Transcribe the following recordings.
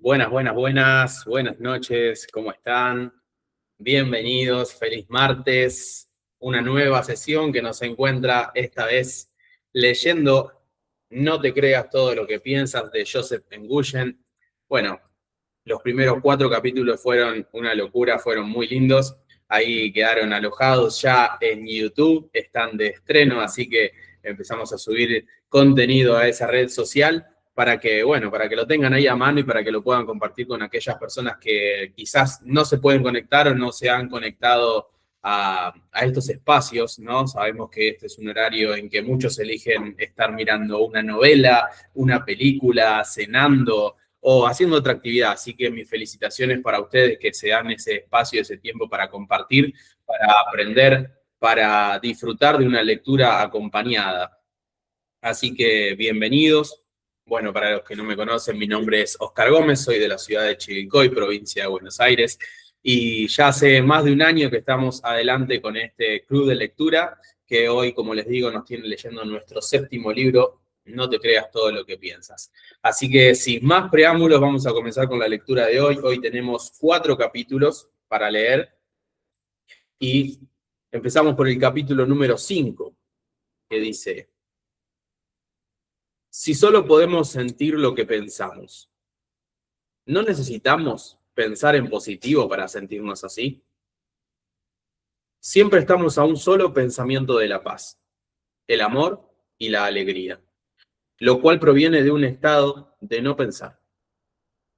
Buenas noches, ¿cómo están? Bienvenidos, feliz martes, una nueva sesión que nos encuentra esta vez leyendo No te creas todo lo que piensas de Joseph Nguyen. Bueno, los primeros 4 capítulos fueron una locura, fueron muy lindos. Ahí quedaron alojados ya en YouTube, están de estreno, así que empezamos a subir contenido a esa red social para que, bueno, para que lo tengan ahí a mano y para que lo puedan compartir con aquellas personas que quizás no se pueden conectar o no se han conectado a estos espacios, ¿no? Sabemos que este es un horario en que muchos eligen estar mirando una novela, una película, cenando o haciendo otra actividad. Así que mis felicitaciones para ustedes que se dan ese espacio, ese tiempo para compartir, para aprender, para disfrutar de una lectura acompañada. Así que bienvenidos. Bueno, para los que no me conocen, mi nombre es Oscar Gómez, soy de la ciudad de Chivilcoy, provincia de Buenos Aires, y ya hace más de un año que estamos adelante con este club de lectura, que hoy, como les digo, nos tiene leyendo nuestro 7º libro, No te creas todo lo que piensas. Así que sin más preámbulos, vamos a comenzar con la lectura de hoy. Hoy tenemos 4 capítulos para leer y empezamos por el capítulo número 5, que dice: si solo podemos sentir lo que pensamos, ¿no necesitamos pensar en positivo para sentirnos así? Siempre estamos a un solo pensamiento de la paz, el amor y la alegría, lo cual proviene de un estado de no pensar.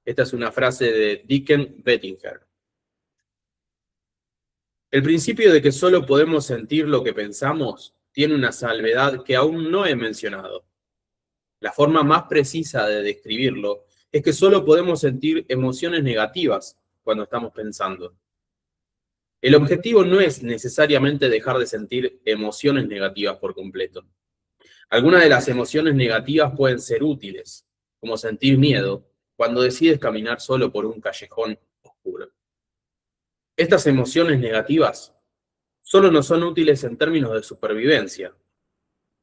Esta es una frase de Dicken Bettinger. El principio de que solo podemos sentir lo que pensamos tiene una salvedad que aún no he mencionado. La forma más precisa de describirlo es que solo podemos sentir emociones negativas cuando estamos pensando. El objetivo no es necesariamente dejar de sentir emociones negativas por completo. Algunas de las emociones negativas pueden ser útiles, como sentir miedo cuando decides caminar solo por un callejón oscuro. Estas emociones negativas solo nos son útiles en términos de supervivencia,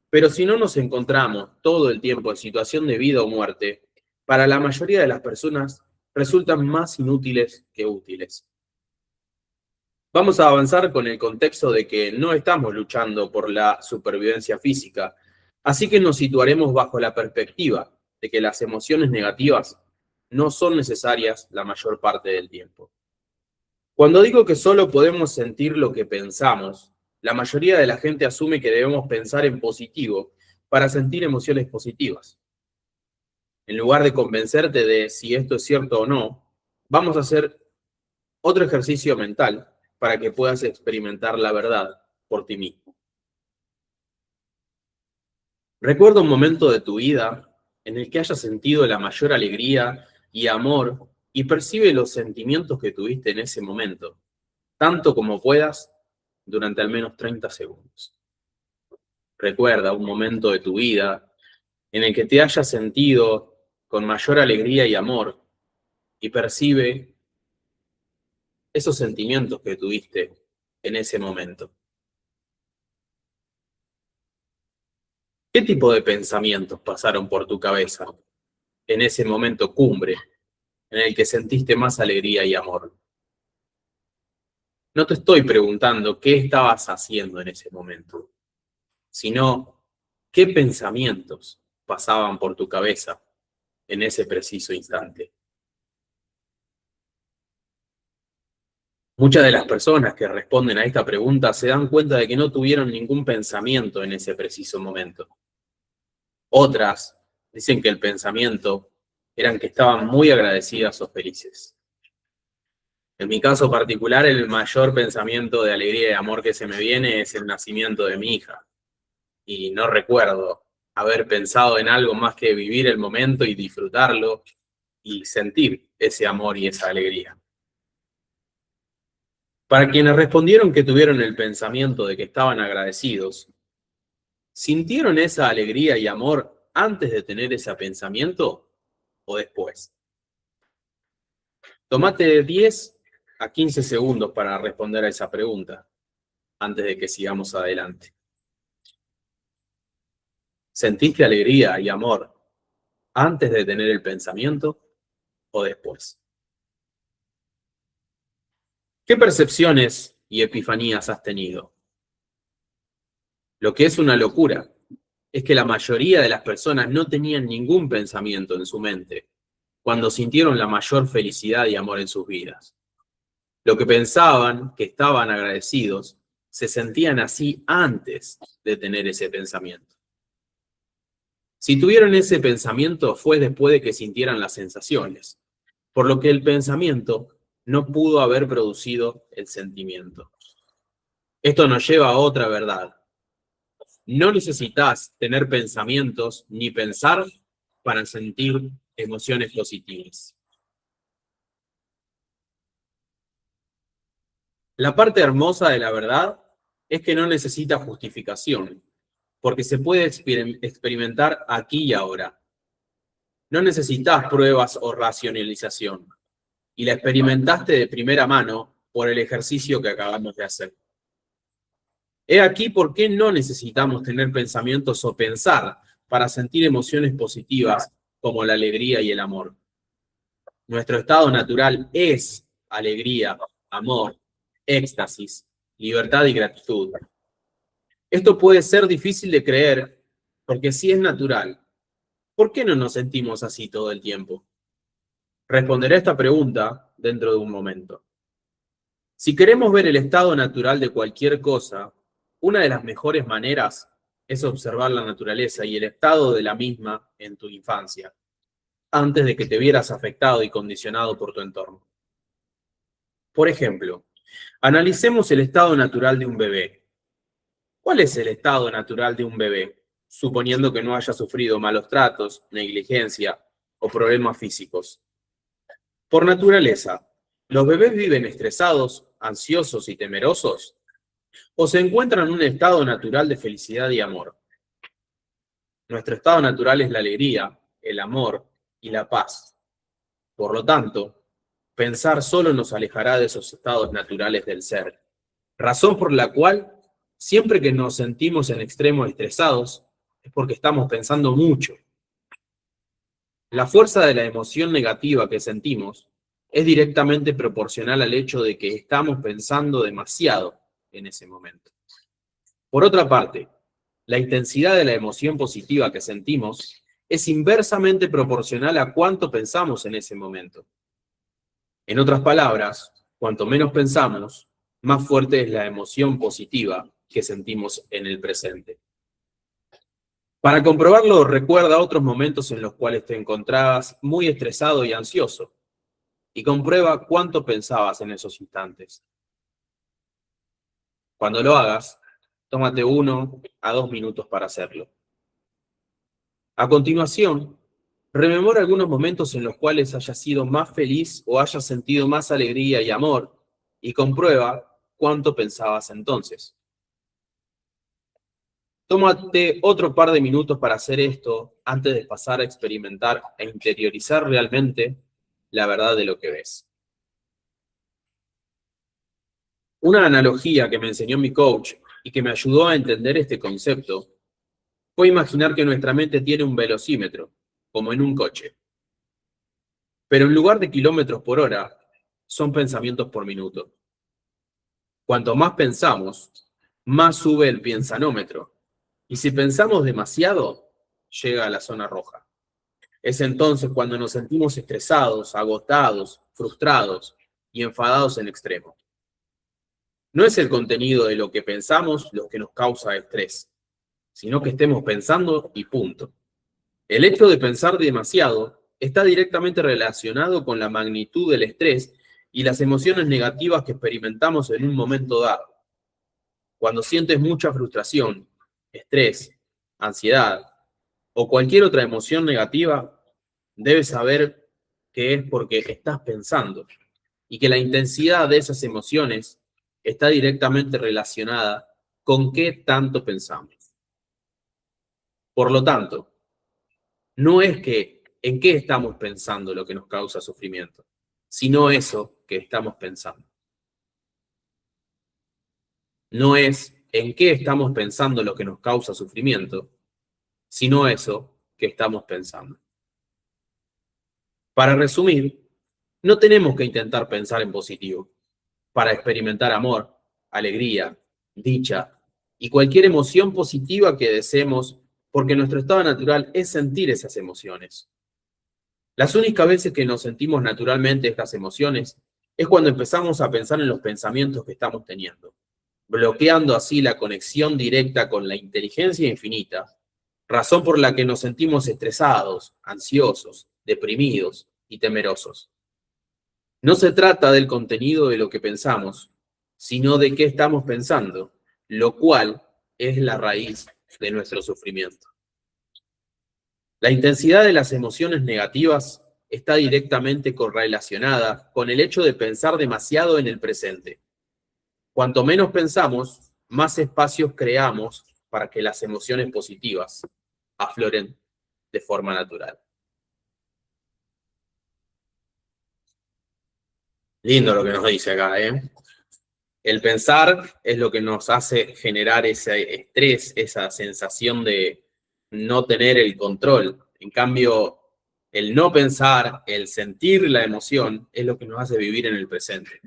pero si no nos encontramos todo el tiempo en situación de vida o muerte, para la mayoría de las personas resultan más inútiles que útiles. Vamos a avanzar con el contexto de que no estamos luchando por la supervivencia física, así que nos situaremos bajo la perspectiva de que las emociones negativas no son necesarias la mayor parte del tiempo. Cuando digo que solo podemos sentir lo que pensamos, la mayoría de la gente asume que debemos pensar en positivo para sentir emociones positivas. En lugar de convencerte de si esto es cierto o no, vamos a hacer otro ejercicio mental para que puedas experimentar la verdad por ti mismo. Recuerda un momento de tu vida en el que hayas sentido la mayor alegría y amor y percibe los sentimientos que tuviste en ese momento, tanto como puedas, durante al menos 30 segundos. Recuerda un momento de tu vida en el que te hayas sentido con mayor alegría y amor y percibe esos sentimientos que tuviste en ese momento. ¿Qué tipo de pensamientos pasaron por tu cabeza en ese momento cumbre en el que sentiste más alegría y amor? No te estoy preguntando qué estabas haciendo en ese momento, sino qué pensamientos pasaban por tu cabeza en ese preciso instante. Muchas de las personas que responden a esta pregunta se dan cuenta de que no tuvieron ningún pensamiento en ese preciso momento. Otras dicen que el pensamiento eran que estaban muy agradecidas o felices. En mi caso particular, el mayor pensamiento de alegría y amor que se me viene es el nacimiento de mi hija. Y no recuerdo haber pensado en algo más que vivir el momento y disfrutarlo y sentir ese amor y esa alegría. Para quienes respondieron que tuvieron el pensamiento de que estaban agradecidos, ¿sintieron esa alegría y amor antes de tener ese pensamiento o después? Tómate 10 a 15 segundos para responder a esa pregunta antes de que sigamos adelante. ¿Sentiste alegría y amor antes de tener el pensamiento? o después. ¿Qué percepciones y epifanías has tenido? Lo que es una locura es que la mayoría de las personas no tenían ningún pensamiento en su mente cuando sintieron la mayor felicidad y amor en sus vidas. Lo que pensaban, que estaban agradecidos, se sentían así antes de tener ese pensamiento. Si tuvieron ese pensamiento fue después de que sintieran las sensaciones, por lo que el pensamiento no pudo haber producido el sentimiento. Esto nos lleva a otra verdad. No necesitas tener pensamientos ni pensar para sentir emociones positivas. La parte hermosa de la verdad es que no necesita justificación, porque se puede experimentar aquí y ahora. No necesitas pruebas o racionalización, y la experimentaste de primera mano por el ejercicio que acabamos de hacer. He aquí por qué no necesitamos tener pensamientos o pensar para sentir emociones positivas como la alegría y el amor. Nuestro estado natural es alegría, amor, éxtasis, libertad y gratitud. Esto puede ser difícil de creer porque si es natural, ¿por qué no nos sentimos así todo el tiempo? Responderé a esta pregunta dentro de un momento. Si queremos ver el estado natural de cualquier cosa, una de las mejores maneras es observar la naturaleza y el estado de la misma en tu infancia, antes de que te vieras afectado y condicionado por tu entorno. Por ejemplo, analicemos el estado natural de un bebé. ¿Cuál es el estado natural de un bebé, suponiendo que no haya sufrido malos tratos, negligencia o problemas físicos? Por naturaleza, ¿los bebés viven estresados, ansiosos y temerosos? ¿O se encuentran en un estado natural de felicidad y amor? Nuestro estado natural es la alegría, el amor y la paz. Por lo tanto, pensar solo nos alejará de esos estados naturales del ser. Razón por la cual, siempre que nos sentimos en extremo estresados, es porque estamos pensando mucho. La fuerza de la emoción negativa que sentimos es directamente proporcional al hecho de que estamos pensando demasiado en ese momento. Por otra parte, la intensidad de la emoción positiva que sentimos es inversamente proporcional a cuánto pensamos en ese momento. En otras palabras, cuanto menos pensamos, más fuerte es la emoción positiva que sentimos en el presente. Para comprobarlo, recuerda otros momentos en los cuales te encontrabas muy estresado y ansioso y comprueba cuánto pensabas en esos instantes. Cuando lo hagas, tómate 1 a 2 minutos para hacerlo. A continuación, rememora algunos momentos en los cuales hayas sido más feliz o hayas sentido más alegría y amor y comprueba cuánto pensabas entonces. Tómate otro par de minutos para hacer esto antes de pasar a experimentar e interiorizar realmente la verdad de lo que ves. Una analogía que me enseñó mi coach y que me ayudó a entender este concepto fue imaginar que nuestra mente tiene un velocímetro, como en un coche. Pero en lugar de kilómetros por hora, son pensamientos por minuto. Cuanto más pensamos, más sube el piensanómetro. Y si pensamos demasiado, llega a la zona roja. Es entonces cuando nos sentimos estresados, agotados, frustrados y enfadados en extremo. No es el contenido de lo que pensamos lo que nos causa estrés, sino que estemos pensando y punto. El hecho de pensar demasiado está directamente relacionado con la magnitud del estrés y las emociones negativas que experimentamos en un momento dado. Cuando sientes mucha frustración, estrés, ansiedad o cualquier otra emoción negativa, debes saber que es porque estás pensando y que la intensidad de esas emociones está directamente relacionada con qué tanto pensamos. Por lo tanto, no es que en qué estamos pensando lo que nos causa sufrimiento, sino eso que estamos pensando. No es en qué estamos pensando lo que nos causa sufrimiento, sino eso que estamos pensando. Para resumir, no tenemos que intentar pensar en positivo para experimentar amor, alegría, dicha y cualquier emoción positiva que deseemos, porque nuestro estado natural es sentir esas emociones. Las únicas veces que nos sentimos naturalmente estas emociones es cuando empezamos a pensar en los pensamientos que estamos teniendo, bloqueando así la conexión directa con la inteligencia infinita, razón por la que nos sentimos estresados, ansiosos, deprimidos y temerosos. No se trata del contenido de lo que pensamos, sino de qué estamos pensando, lo cual es la raíz de nuestro sufrimiento. La intensidad de las emociones negativas está directamente correlacionada con el hecho de pensar demasiado en el presente. Cuanto menos pensamos, más espacios creamos para que las emociones positivas afloren de forma natural. Lindo lo que nos dice acá, ¿eh? El pensar es lo que nos hace generar ese estrés, esa sensación de no tener el control. En cambio, el no pensar, el sentir la emoción, es lo que nos hace vivir en el presente.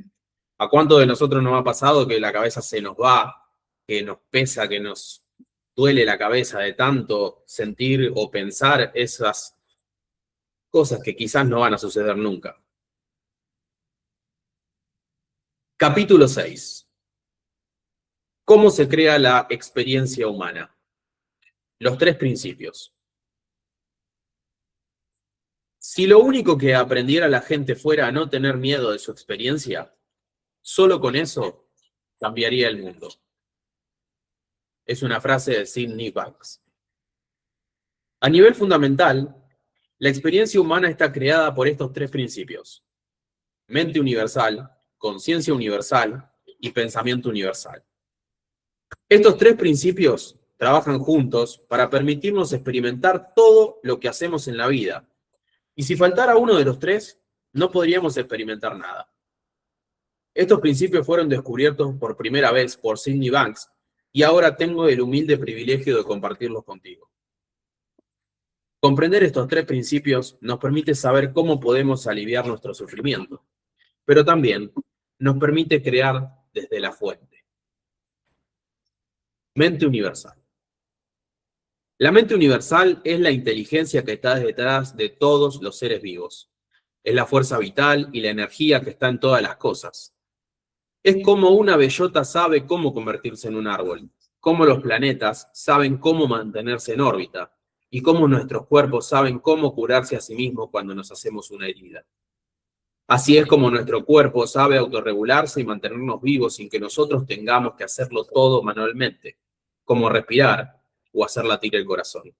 ¿A cuánto de nosotros nos ha pasado que la cabeza se nos va, que nos pesa, que nos duele la cabeza de tanto sentir o pensar esas cosas que quizás no van a suceder nunca? Capítulo 6. ¿Cómo se crea la experiencia humana? Los 3 principios. Si lo único que aprendiera la gente fuera a no tener miedo de su experiencia, solo con eso cambiaría el mundo. Es una frase de Sydney Banks. A nivel fundamental, la experiencia humana está creada por estos 3 principios: mente universal, conciencia universal y pensamiento universal. Estos 3 principios trabajan juntos para permitirnos experimentar todo lo que hacemos en la vida. Y si faltara uno de los 3, no podríamos experimentar nada. Estos principios fueron descubiertos por primera vez por Sydney Banks y ahora tengo el humilde privilegio de compartirlos contigo. Comprender estos 3 principios nos permite saber cómo podemos aliviar nuestro sufrimiento, pero también nos permite crear desde la fuente. Mente universal. La mente universal es la inteligencia que está detrás de todos los seres vivos. Es la fuerza vital y la energía que está en todas las cosas. Es como una bellota sabe cómo convertirse en un árbol, cómo los planetas saben cómo mantenerse en órbita y cómo nuestros cuerpos saben cómo curarse a sí mismos cuando nos hacemos una herida. Así es como nuestro cuerpo sabe autorregularse y mantenernos vivos sin que nosotros tengamos que hacerlo todo manualmente, como respirar o hacer latir el corazón.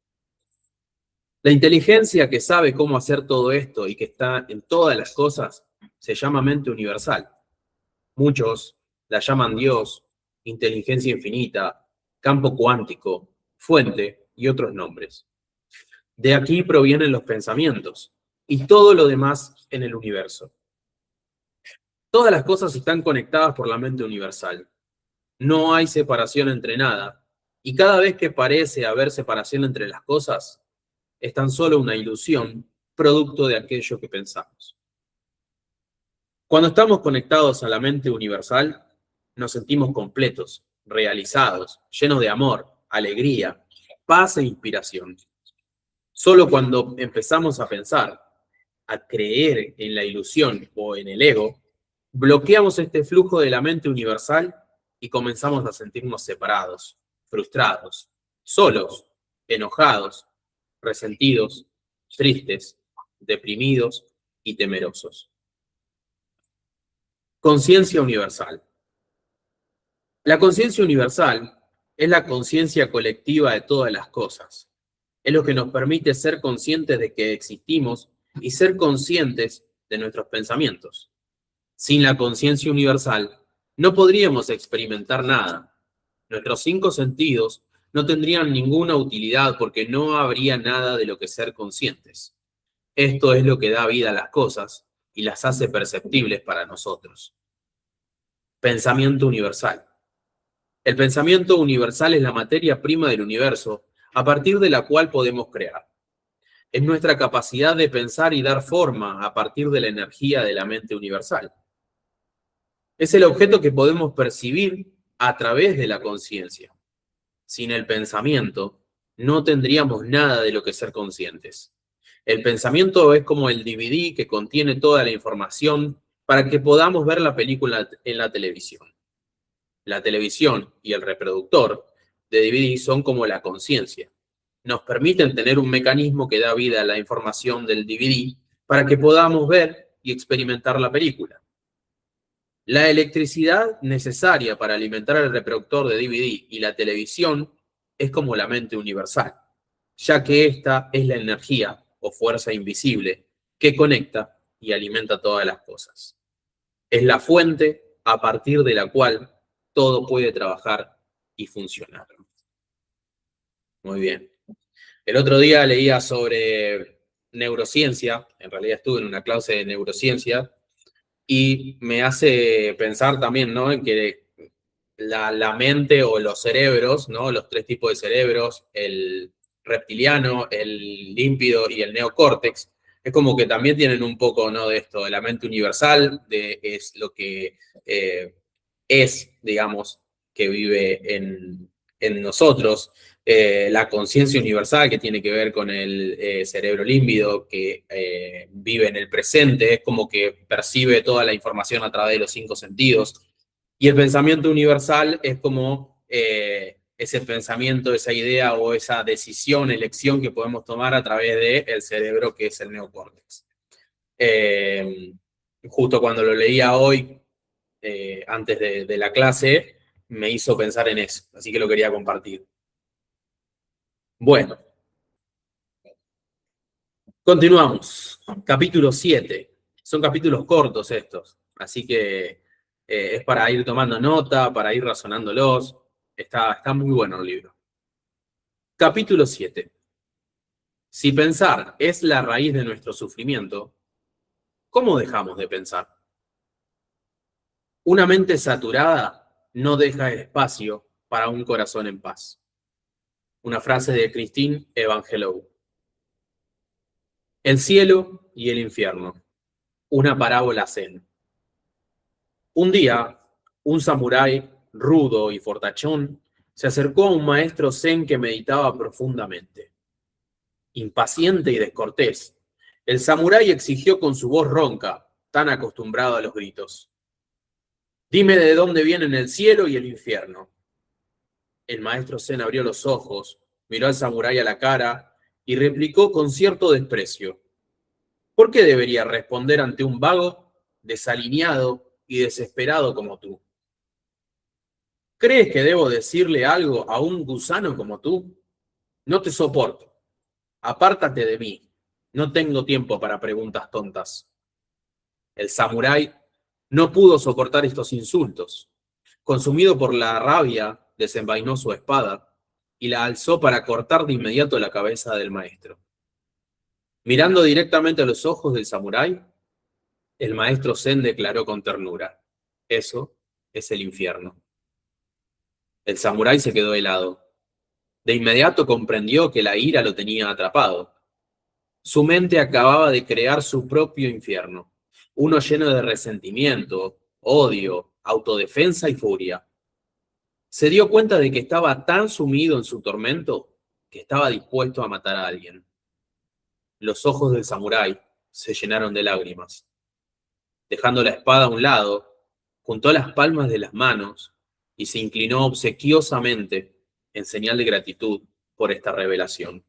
La inteligencia que sabe cómo hacer todo esto y que está en todas las cosas se llama mente universal. Muchos la llaman Dios, inteligencia infinita, campo cuántico, fuente y otros nombres. De aquí provienen los pensamientos y todo lo demás en el universo. Todas las cosas están conectadas por la mente universal. No hay separación entre nada, y cada vez que parece haber separación entre las cosas, es tan solo una ilusión, producto de aquello que pensamos. Cuando estamos conectados a la mente universal, nos sentimos completos, realizados, llenos de amor, alegría, paz e inspiración. Solo cuando empezamos a pensar, a creer en la ilusión o en el ego, bloqueamos este flujo de la mente universal y comenzamos a sentirnos separados, frustrados, solos, enojados, resentidos, tristes, deprimidos y temerosos. Conciencia universal. La conciencia universal es la conciencia colectiva de todas las cosas. Es lo que nos permite ser conscientes de que existimos y ser conscientes de nuestros pensamientos. Sin la conciencia universal, no podríamos experimentar nada. Nuestros 5 sentidos no tendrían ninguna utilidad porque no habría nada de lo que ser conscientes. Esto es lo que da vida a las cosas y las hace perceptibles para nosotros. Pensamiento universal. El pensamiento universal es la materia prima del universo, a partir de la cual podemos crear. es nuestra capacidad de pensar y dar forma a partir de la energía de la mente universal. Es el objeto que podemos percibir a través de la conciencia. Sin el pensamiento, no tendríamos nada de lo que ser conscientes. El pensamiento es como el DVD que contiene toda la información para que podamos ver la película en la televisión. La televisión y el reproductor de DVD son como la conciencia. Nos permiten tener un mecanismo que da vida a la información del DVD para que podamos ver y experimentar la película. La electricidad necesaria para alimentar el reproductor de DVD y la televisión es como la mente universal, ya que esta es la energía o fuerza invisible que conecta y alimenta todas las cosas. Es la fuente a partir de la cual todo puede trabajar y funcionar. Muy bien. El otro día leía sobre neurociencia, en realidad estuve en una clase de neurociencia, y me hace pensar también, ¿no?, en que la mente o los cerebros, ¿no?, los tres tipos de cerebros, el reptiliano, el límpido y el neocórtex, es como que también tienen un poco, ¿no?, de esto, de la mente universal, es lo que digamos, que vive en nosotros, la conciencia universal que tiene que ver con el cerebro límbido que vive en el presente, es como que percibe toda la información a través de los 5 sentidos. Y el pensamiento universal es como ese pensamiento, esa idea o esa decisión, elección que podemos tomar a través del cerebro que es el neocórtex. Justo cuando lo leía hoy, antes de la clase, me hizo pensar en eso, así que lo quería compartir. Bueno, continuamos. Capítulo 7. Son capítulos cortos estos, así que es para ir tomando nota, para ir razonándolos. Está muy bueno el libro. Capítulo 7. Si pensar es la raíz de nuestro sufrimiento, ¿cómo dejamos de pensar? Una mente saturada no deja espacio para un corazón en paz. Una frase de Christine Evangelou. El cielo y el infierno. Una parábola zen. Un día, un samurái rudo y fortachón se acercó a un maestro zen que meditaba profundamente. Impaciente y descortés, el samurái exigió con su voz ronca, tan acostumbrado a los gritos: «Dime de dónde vienen el cielo y el infierno». El maestro zen abrió los ojos, miró al samurái a la cara y replicó con cierto desprecio: ¿por qué debería responder ante un vago, desalineado y desesperado como tú? ¿Crees que debo decirle algo a un gusano como tú? No te soporto. Apártate de mí. No tengo tiempo para preguntas tontas. El samurái no pudo soportar estos insultos. Consumido por la rabia, desenvainó su espada y la alzó para cortar de inmediato la cabeza del maestro. Mirando directamente a los ojos del samurái, el maestro zen declaró con ternura: eso es el infierno. El samurái se quedó helado. De inmediato comprendió que la ira lo tenía atrapado. Su mente acababa de crear su propio infierno, uno lleno de resentimiento, odio, autodefensa y furia. Se dio cuenta de que estaba tan sumido en su tormento que estaba dispuesto a matar a alguien. Los ojos del samurái se llenaron de lágrimas. Dejando la espada a un lado, juntó las palmas de las manos y se inclinó obsequiosamente en señal de gratitud por esta revelación.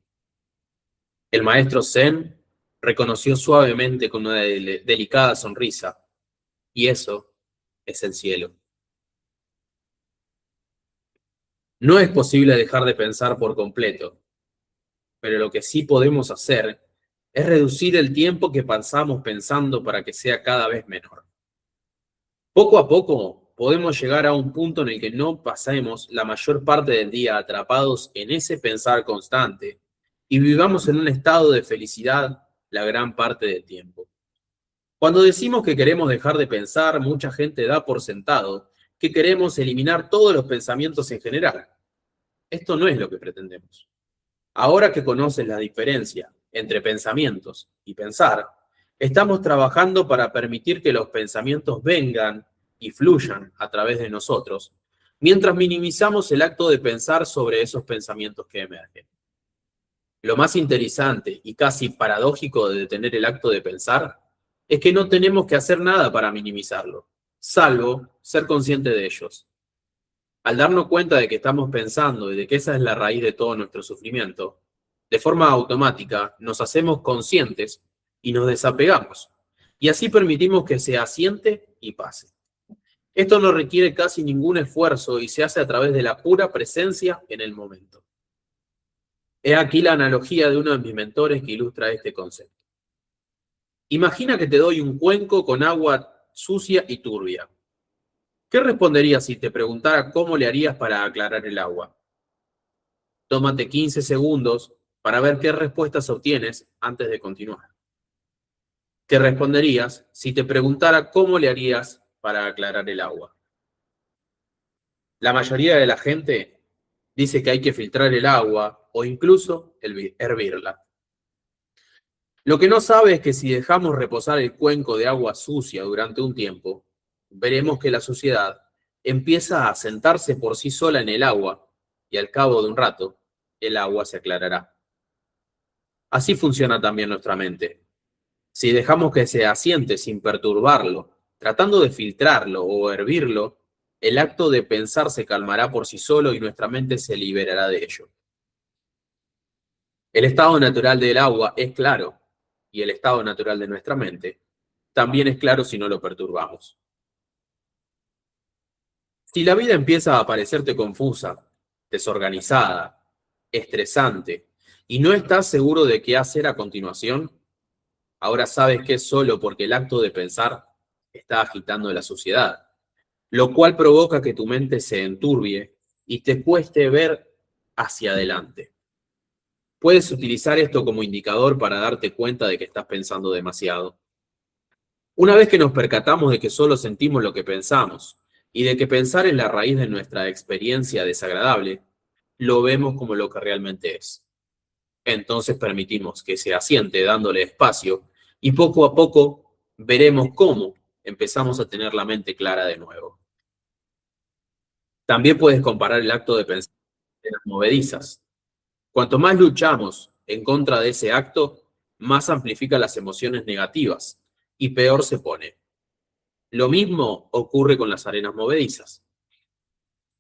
El maestro zen reconoció suavemente con una delicada sonrisa: y eso es el cielo. No es posible dejar de pensar por completo, pero lo que sí podemos hacer es reducir el tiempo que pasamos pensando para que sea cada vez menor. Poco a poco podemos llegar a un punto en el que no pasemos la mayor parte del día atrapados en ese pensar constante y vivamos en un estado de felicidad la gran parte del tiempo. Cuando decimos que queremos dejar de pensar, mucha gente da por sentado que queremos eliminar todos los pensamientos en general. Esto no es lo que pretendemos. Ahora que conoces la diferencia entre pensamientos y pensar, estamos trabajando para permitir que los pensamientos vengan y fluyan a través de nosotros, mientras minimizamos el acto de pensar sobre esos pensamientos que emergen. Lo más interesante y casi paradójico de detener el acto de pensar es que no tenemos que hacer nada para minimizarlo, salvo ser consciente de ellos. Al darnos cuenta de que estamos pensando y de que esa es la raíz de todo nuestro sufrimiento, de forma automática nos hacemos conscientes y nos desapegamos, y así permitimos que se asiente y pase. Esto no requiere casi ningún esfuerzo y se hace a través de la pura presencia en el momento. He aquí la analogía de uno de mis mentores que ilustra este concepto. Imagina que te doy un cuenco con agua sucia y turbia. ¿Qué responderías si te preguntara cómo le harías para aclarar el agua? Tómate 15 segundos para ver qué respuestas obtienes antes de continuar. ¿Qué responderías si te preguntara cómo le harías para aclarar el agua? La mayoría de la gente dice que hay que filtrar el agua o incluso hervirla. Lo que no sabe es que si dejamos reposar el cuenco de agua sucia durante un tiempo, veremos que la suciedad empieza a sentarse por sí sola en el agua y al cabo de un rato, el agua se aclarará. Así funciona también nuestra mente. Si dejamos que se asiente sin perturbarlo, tratando de filtrarlo o hervirlo, el acto de pensar se calmará por sí solo y nuestra mente se liberará de ello. El estado natural del agua es claro, y el estado natural de nuestra mente también es claro si no lo perturbamos. Si la vida empieza a parecerte confusa, desorganizada, estresante, y no estás seguro de qué hacer a continuación, ahora sabes que es solo porque el acto de pensar está agitando la suciedad, lo cual provoca que tu mente se enturbie y te cueste ver hacia adelante. Puedes utilizar esto como indicador para darte cuenta de que estás pensando demasiado. Una vez que nos percatamos de que solo sentimos lo que pensamos y de que pensar es la raíz de nuestra experiencia desagradable, lo vemos como lo que realmente es. Entonces permitimos que se asiente dándole espacio y poco a poco veremos cómo empezamos a tener la mente clara de nuevo. También puedes comparar el acto de pensar en las movedizas. Cuanto más luchamos en contra de ese acto, más amplifica las emociones negativas y peor se pone. Lo mismo ocurre con las arenas movedizas.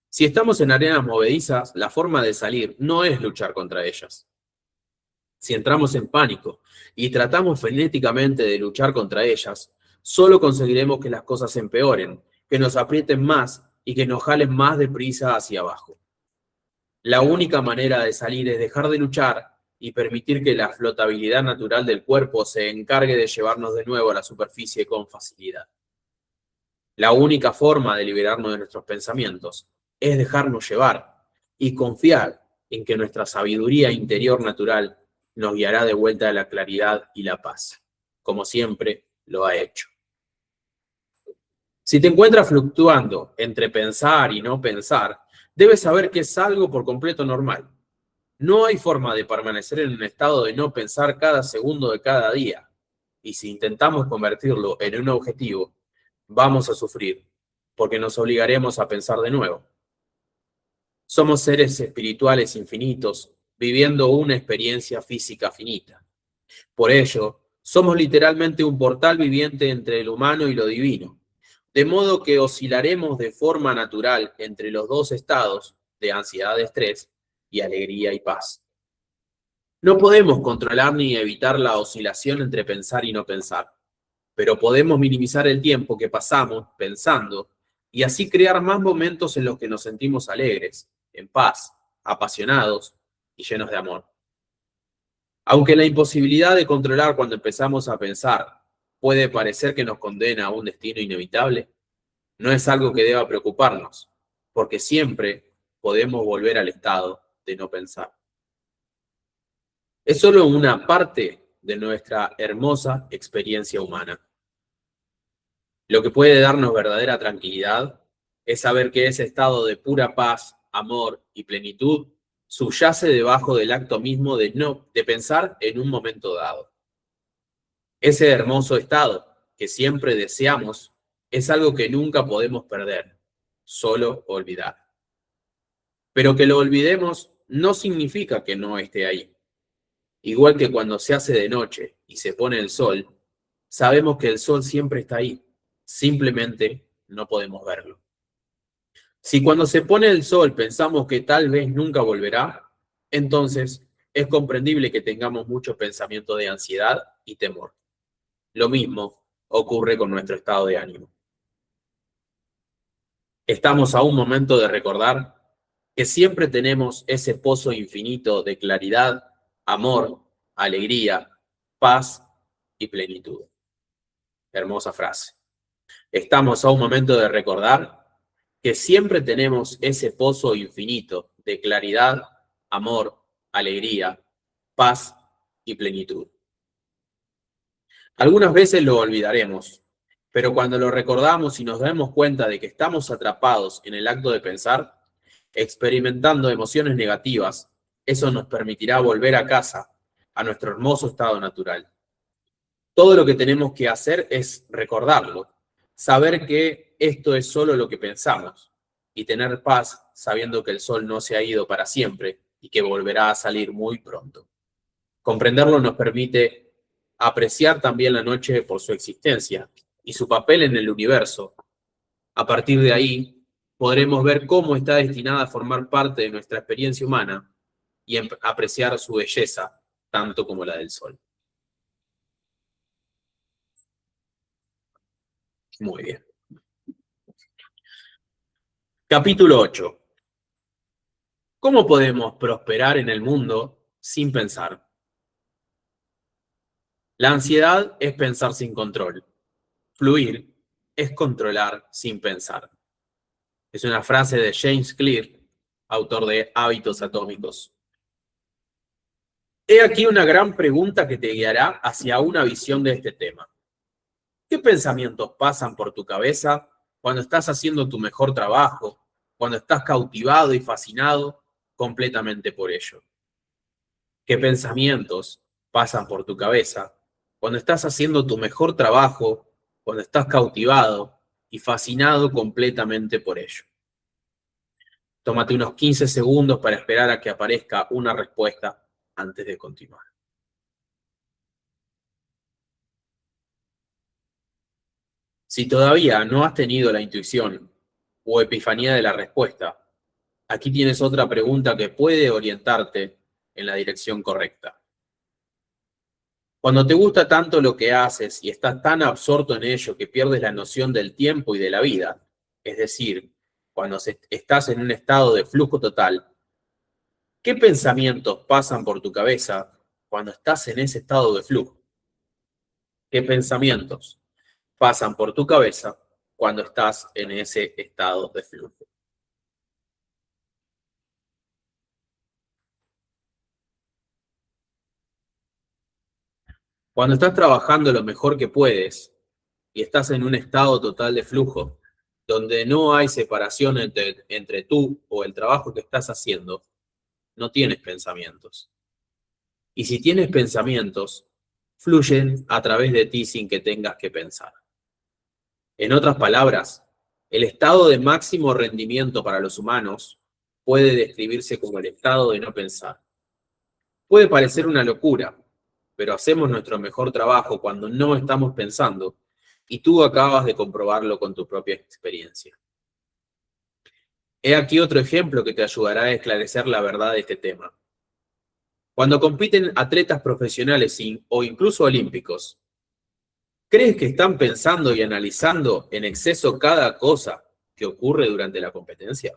Si estamos en arenas movedizas, la forma de salir no es luchar contra ellas. Si entramos en pánico y tratamos frenéticamente de luchar contra ellas, solo conseguiremos que las cosas empeoren, que nos aprieten más y que nos jalen más deprisa hacia abajo. La única manera de salir es dejar de luchar y permitir que la flotabilidad natural del cuerpo se encargue de llevarnos de nuevo a la superficie con facilidad. La única forma de liberarnos de nuestros pensamientos es dejarnos llevar y confiar en que nuestra sabiduría interior natural nos guiará de vuelta a la claridad y la paz, como siempre lo ha hecho. Si te encuentras fluctuando entre pensar y no pensar, debes saber que es algo por completo normal. No hay forma de permanecer en un estado de no pensar cada segundo de cada día. Y si intentamos convertirlo en un objetivo, vamos a sufrir, porque nos obligaremos a pensar de nuevo. Somos seres espirituales infinitos, viviendo una experiencia física finita. Por ello, somos literalmente un portal viviente entre el humano y lo divino, de modo que oscilaremos de forma natural entre los dos estados de ansiedad, estrés y alegría y paz. No podemos controlar ni evitar la oscilación entre pensar y no pensar, pero podemos minimizar el tiempo que pasamos pensando y así crear más momentos en los que nos sentimos alegres, en paz, apasionados y llenos de amor. Aunque la imposibilidad de controlar cuando empezamos a pensar puede parecer que nos condena a un destino inevitable, no es algo que deba preocuparnos, porque siempre podemos volver al estado de no pensar. Es solo una parte de nuestra hermosa experiencia humana. Lo que puede darnos verdadera tranquilidad es saber que ese estado de pura paz, amor y plenitud subyace debajo del acto mismo de pensar en un momento dado. Ese hermoso estado que siempre deseamos es algo que nunca podemos perder, solo olvidar. Pero que lo olvidemos no significa que no esté ahí. Igual que cuando se hace de noche y se pone el sol, sabemos que el sol siempre está ahí, simplemente no podemos verlo. Si cuando se pone el sol pensamos que tal vez nunca volverá, entonces es comprendible que tengamos mucho pensamiento de ansiedad y temor. Lo mismo ocurre con nuestro estado de ánimo. Estamos a un momento de recordar que siempre tenemos ese pozo infinito de claridad, amor, alegría, paz y plenitud. Hermosa frase. Estamos a un momento de recordar que siempre tenemos ese pozo infinito de claridad, amor, alegría, paz y plenitud. Algunas veces lo olvidaremos, pero cuando lo recordamos y nos damos cuenta de que estamos atrapados en el acto de pensar, experimentando emociones negativas, eso nos permitirá volver a casa, a nuestro hermoso estado natural. Todo lo que tenemos que hacer es recordarlo, saber que esto es solo lo que pensamos y tener paz sabiendo que el sol no se ha ido para siempre y que volverá a salir muy pronto. Comprenderlo nos permite apreciar también la noche por su existencia y su papel en el universo. A partir de ahí, podremos ver cómo está destinada a formar parte de nuestra experiencia humana y apreciar su belleza, tanto como la del sol. Muy bien. Capítulo 8. ¿Cómo podemos prosperar en el mundo sin pensar? La ansiedad es pensar sin control. Fluir es controlar sin pensar. Es una frase de James Clear, autor de Hábitos Atómicos. He aquí una gran pregunta que te guiará hacia una visión de este tema. ¿Qué pensamientos pasan por tu cabeza cuando estás haciendo tu mejor trabajo, cuando estás cautivado y fascinado completamente por ello? ¿Qué pensamientos pasan por tu cabeza cuando estás haciendo tu mejor trabajo, cuando estás cautivado y fascinado completamente por ello? Tómate unos 15 segundos para esperar a que aparezca una respuesta antes de continuar. Si todavía no has tenido la intuición o epifanía de la respuesta, aquí tienes otra pregunta que puede orientarte en la dirección correcta. Cuando te gusta tanto lo que haces y estás tan absorto en ello que pierdes la noción del tiempo y de la vida, es decir, cuando estás en un estado de flujo total, ¿qué pensamientos pasan por tu cabeza cuando estás en ese estado de flujo? ¿Qué pensamientos pasan por tu cabeza cuando estás en ese estado de flujo? Cuando estás trabajando lo mejor que puedes y estás en un estado total de flujo, donde no hay separación entre tú o el trabajo que estás haciendo, no tienes pensamientos. Y si tienes pensamientos, fluyen a través de ti sin que tengas que pensar. En otras palabras, el estado de máximo rendimiento para los humanos puede describirse como el estado de no pensar. Puede parecer una locura, pero hacemos nuestro mejor trabajo cuando no estamos pensando, y tú acabas de comprobarlo con tu propia experiencia. He aquí otro ejemplo que te ayudará a esclarecer la verdad de este tema. Cuando compiten atletas profesionales o incluso olímpicos, ¿crees que están pensando y analizando en exceso cada cosa que ocurre durante la competencia?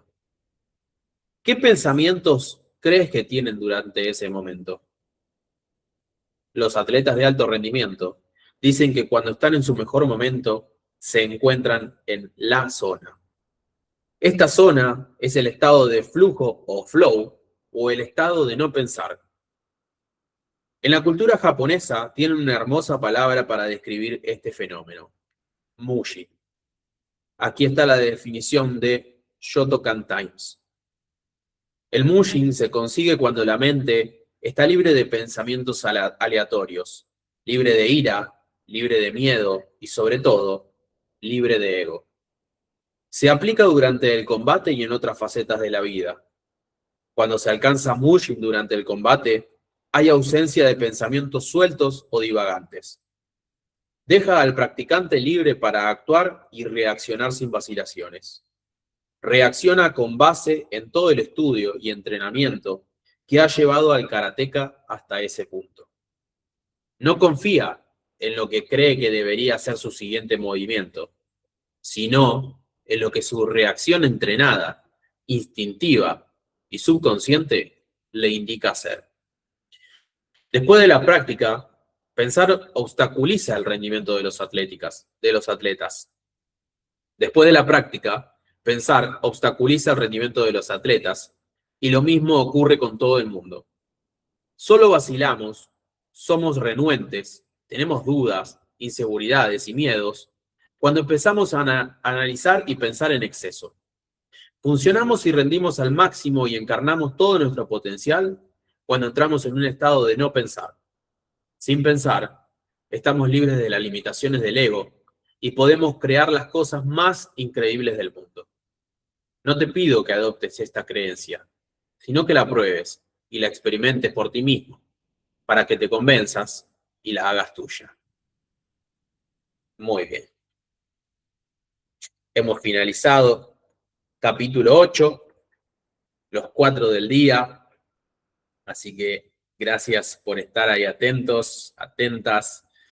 ¿Qué pensamientos crees que tienen durante ese momento? Los atletas de alto rendimiento dicen que cuando están en su mejor momento se encuentran en la zona. Esta zona es el estado de flujo o flow o el estado de no pensar. En la cultura japonesa tienen una hermosa palabra para describir este fenómeno: mushi. Aquí está la definición de Shotokan Times. El Mushin se consigue cuando la mente está libre de pensamientos aleatorios, libre de ira, libre de miedo y, sobre todo, libre de ego. Se aplica durante el combate y en otras facetas de la vida. Cuando se alcanza Mushin durante el combate, hay ausencia de pensamientos sueltos o divagantes. Deja al practicante libre para actuar y reaccionar sin vacilaciones. Reacciona con base en todo el estudio y entrenamiento que ha llevado al karateka hasta ese punto. No confía en lo que cree que debería ser su siguiente movimiento, sino en lo que su reacción entrenada, instintiva y subconsciente le indica hacer. Después de la práctica, pensar obstaculiza el rendimiento de los atletas. Después de la práctica, pensar obstaculiza el rendimiento de los atletas, y lo mismo ocurre con todo el mundo. Solo vacilamos, somos renuentes, tenemos dudas, inseguridades y miedos cuando empezamos a analizar y pensar en exceso. Funcionamos y rendimos al máximo y encarnamos todo nuestro potencial cuando entramos en un estado de no pensar. Sin pensar, estamos libres de las limitaciones del ego y podemos crear las cosas más increíbles del mundo. No te pido que adoptes esta creencia, sino que la pruebes y la experimentes por ti mismo, para que te convenzas y la hagas tuya. Muy bien. Hemos finalizado capítulo 8, los 4 del día. Así que gracias por estar ahí atentos, atentas.